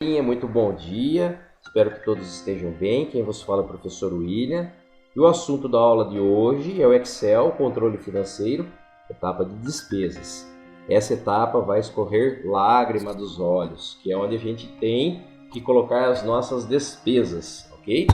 Muito bom dia, espero que todos estejam bem. Quem vos fala é o professor William. E o assunto da aula de hoje é o Excel, controle financeiro, etapa de despesas. Essa etapa vai escorrer lágrima dos olhos, que é onde a gente tem que colocar as nossas despesas, ok?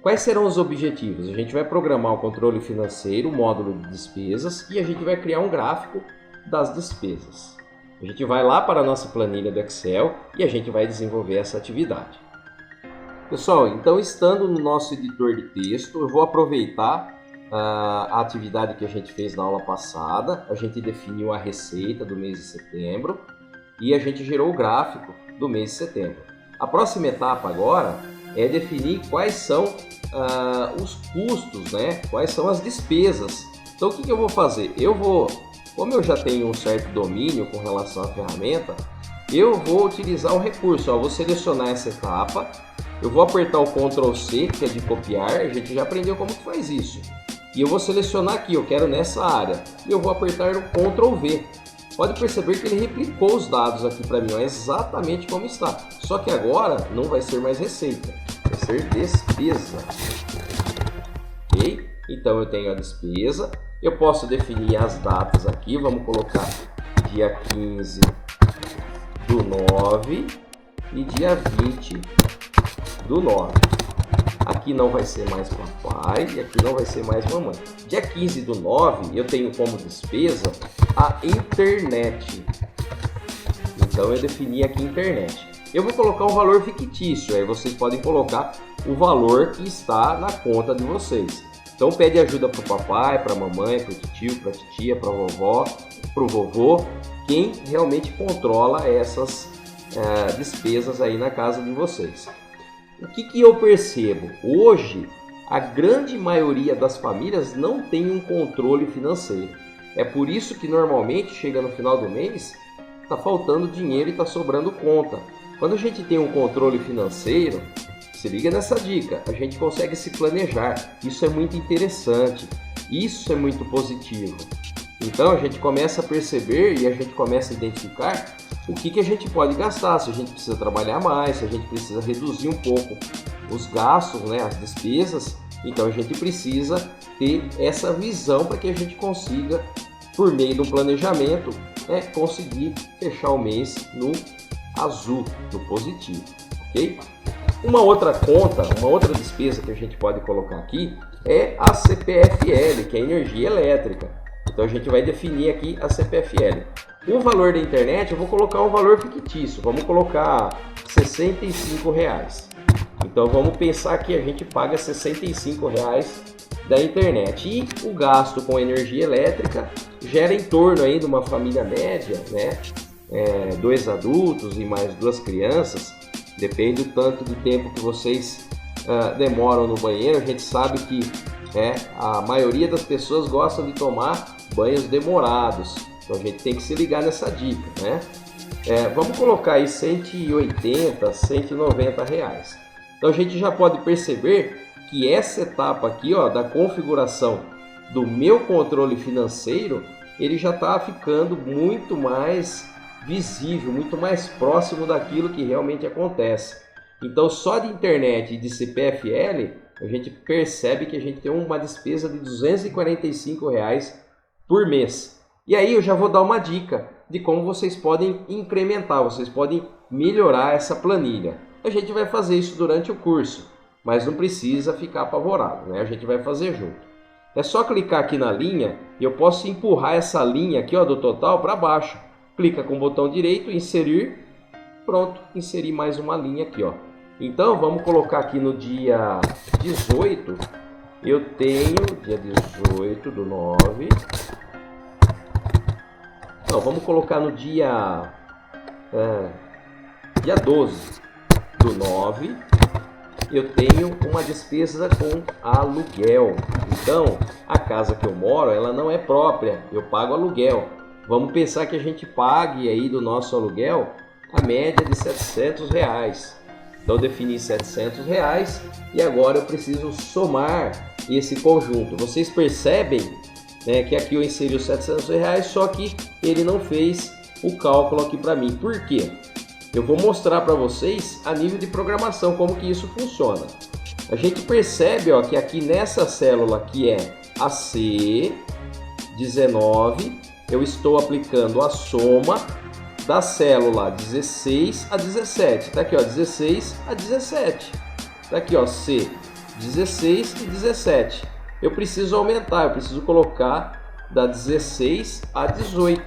Quais serão os objetivos? A gente vai programar o controle financeiro, o módulo de despesas, e a gente vai criar um gráfico das despesas. A gente vai lá para a nossa planilha do Excel e a gente vai desenvolver essa atividade. Pessoal, então estando no nosso editor de texto, eu vou aproveitar a atividade que a gente fez na aula passada. A gente definiu a receita do mês de setembro e a gente gerou o gráfico do mês de setembro. A próxima etapa agora é definir quais são os custos, né? Quais são as despesas. Então o que eu vou fazer? Como eu já tenho um certo domínio com relação à ferramenta, eu vou utilizar o recurso. Eu vou selecionar essa etapa, eu vou apertar o Ctrl C, que é de copiar, a gente já aprendeu como que faz isso. E eu vou selecionar aqui, eu quero nessa área, e eu vou apertar o Ctrl V. Pode perceber que ele replicou os dados aqui para mim, ó, exatamente como está. Só que agora não vai ser mais receita, vai ser despesa. Ok? Então eu tenho a despesa. Eu posso definir as datas aqui, vamos colocar dia 15 do 9 e dia 20 do 9. Aqui não vai ser mais papai e aqui não vai ser mais mamãe. Dia 15 do 9 eu tenho como despesa a internet. Então eu defini aqui internet. Eu vou colocar um valor fictício, aí vocês podem colocar o valor que está na conta de vocês. Então pede ajuda para o papai, para a mamãe, para o tio, para a titia, para a vovó, para o vovô, quem realmente controla essas despesas aí na casa de vocês. O que eu percebo? Hoje, a grande maioria das famílias não tem um controle financeiro. É por isso que normalmente chega no final do mês, está faltando dinheiro e está sobrando conta. Quando a gente tem um controle financeiro, se liga nessa dica, a gente consegue se planejar, isso é muito interessante, isso é muito positivo. Então a gente começa a perceber e a gente começa a identificar o que a gente pode gastar, se a gente precisa trabalhar mais, se a gente precisa reduzir um pouco os gastos, né, as despesas. Então a gente precisa ter essa visão para que a gente consiga, por meio do planejamento, conseguir fechar o mês no azul, no positivo, ok? Uma outra conta, uma outra despesa que a gente pode colocar aqui é a CPFL, que é energia elétrica. Então a gente vai definir aqui a CPFL. O valor da internet eu vou colocar um valor fictício, vamos colocar R$65. Então vamos pensar que a gente paga R$65 da internet. E o gasto com energia elétrica gera em torno aí de uma família média, né? 2 adultos e mais 2 crianças. Depende do tanto de tempo que vocês demoram no banheiro. A gente sabe que a maioria das pessoas gostam de tomar banhos demorados. Então a gente tem que se ligar nessa dica, né? Vamos colocar aí 180, 190 reais. Então a gente já pode perceber que essa etapa aqui, ó, da configuração do meu controle financeiro, ele já está ficando muito mais visível, muito mais próximo daquilo que realmente acontece. Então só de internet e de CPFL a gente percebe que a gente tem uma despesa de R$245 por mês. E aí eu já vou dar uma dica de como vocês podem incrementar, vocês podem melhorar essa planilha. A gente vai fazer isso durante o curso, mas não precisa ficar apavorado, né? A gente vai fazer junto. É só clicar aqui na linha e eu posso empurrar essa linha aqui, ó, do total para baixo. Clica com o botão direito, inserir, pronto, inseri mais uma linha aqui, ó. Então vamos colocar aqui no dia 18, eu tenho dia 18 do 9, não, vamos colocar no dia 12 do 9, eu tenho uma despesa com aluguel. Então a casa que eu moro, ela não é própria, eu pago aluguel. Vamos pensar que a gente pague aí do nosso aluguel a média de R$700. Então eu defini R$700 e agora eu preciso somar esse conjunto. Vocês percebem, né, que aqui eu inseri os R$700, só que ele não fez o cálculo aqui para mim. Por quê? Eu vou mostrar para vocês a nível de programação como que isso funciona. A gente percebe, ó, que aqui nessa célula que é a C19, eu estou aplicando a soma da célula 16 a 17. Tá aqui, ó, 16 a 17. Tá aqui, ó, C 16 e 17. Eu preciso aumentar, eu preciso colocar da 16 a 18.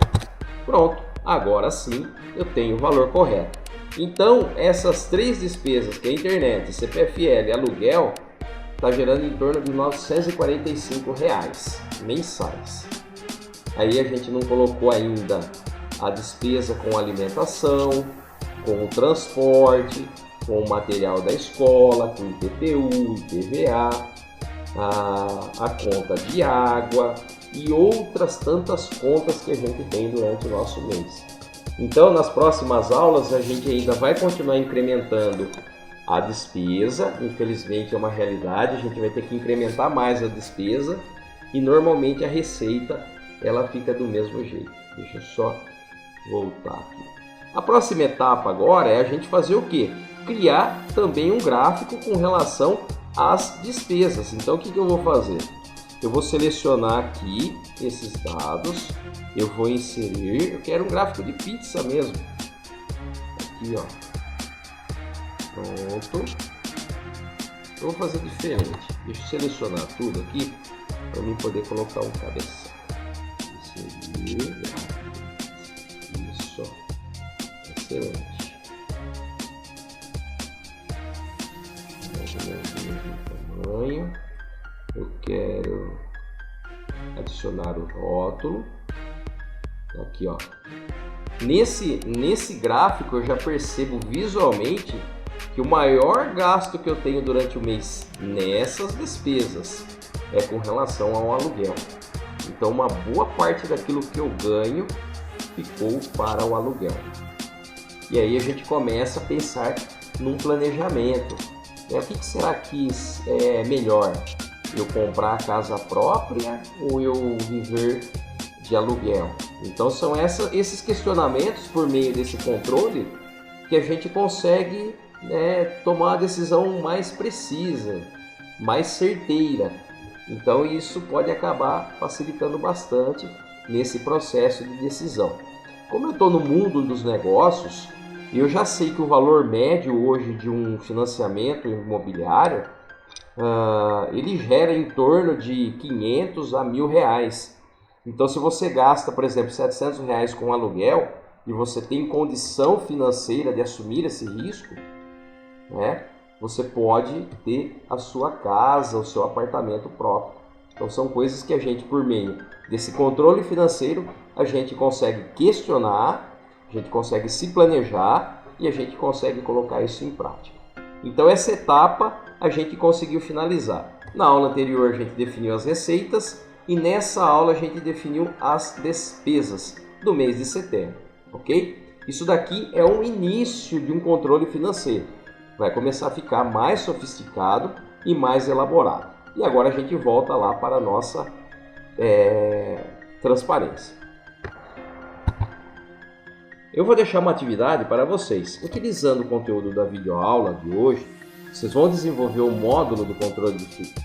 Pronto, agora sim eu tenho o valor correto. Então, essas três despesas, que é a internet, CPFL e aluguel, está gerando em torno de R$ 945 mensais. Aí a gente não colocou ainda a despesa com alimentação, com o transporte, com o material da escola, com o IPTU, IPVA, a conta de água e outras tantas contas que a gente tem durante o nosso mês. Então, nas próximas aulas, a gente ainda vai continuar incrementando a despesa. Infelizmente, é uma realidade, a gente vai ter que incrementar mais a despesa e normalmente a receita ela fica do mesmo jeito. Deixa eu só voltar aqui. A próxima etapa agora é a gente fazer o quê? Criar também um gráfico com relação às despesas. Então, o que eu vou fazer? Eu vou selecionar aqui esses dados, eu vou inserir, eu quero um gráfico de pizza mesmo. Aqui, ó. Pronto. Eu vou fazer diferente. Deixa eu selecionar tudo aqui para mim poder colocar um cabeção. Inserir. Isso. Excelente. Tamanho. Eu quero adicionar o rótulo. Aqui, ó. Nesse gráfico eu já percebo visualmente que o maior gasto que eu tenho durante o mês nessas despesas é com relação ao aluguel. Então uma boa parte daquilo que eu ganho ficou para o aluguel. E aí a gente começa a pensar num planejamento. O que será que é melhor? Eu comprar a casa própria ou eu viver de aluguel? Então são esses questionamentos por meio desse controle que a gente consegue tomar a decisão mais precisa, mais certeira. Então isso pode acabar facilitando bastante nesse processo de decisão. Como eu estou no mundo dos negócios, eu já sei que o valor médio hoje de um financiamento imobiliário ele gera em torno de 500 a R$1.000. Então, se você gasta, por exemplo, R$700 com aluguel e você tem condição financeira de assumir esse risco, você pode ter a sua casa, o seu apartamento próprio. Então, são coisas que a gente, por meio desse controle financeiro, a gente consegue questionar, a gente consegue se planejar e a gente consegue colocar isso em prática. Então, essa etapa a gente conseguiu finalizar. Na aula anterior a gente definiu as receitas e nessa aula a gente definiu as despesas do mês de setembro, ok? Isso daqui é um início de um controle financeiro. Vai começar a ficar mais sofisticado e mais elaborado. E agora a gente volta lá para a nossa transparência. Eu vou deixar uma atividade para vocês. Utilizando o conteúdo da videoaula de hoje, vocês vão desenvolver o módulo do controle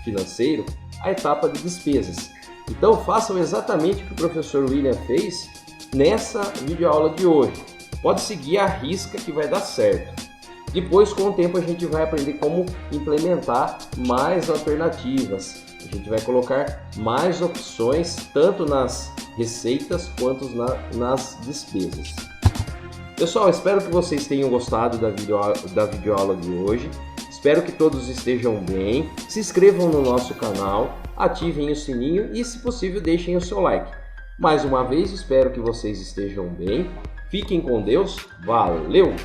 financeiro, a etapa de despesas. Então façam exatamente o que o professor William fez nessa videoaula de hoje. Pode seguir a risca que vai dar certo. Depois, com o tempo, a gente vai aprender como implementar mais alternativas. A gente vai colocar mais opções, tanto nas receitas quanto nas despesas. Pessoal, espero que vocês tenham gostado da videoaula de hoje. Espero que todos estejam bem. Se inscrevam no nosso canal, ativem o sininho e, se possível, deixem o seu like. Mais uma vez, espero que vocês estejam bem. Fiquem com Deus. Valeu!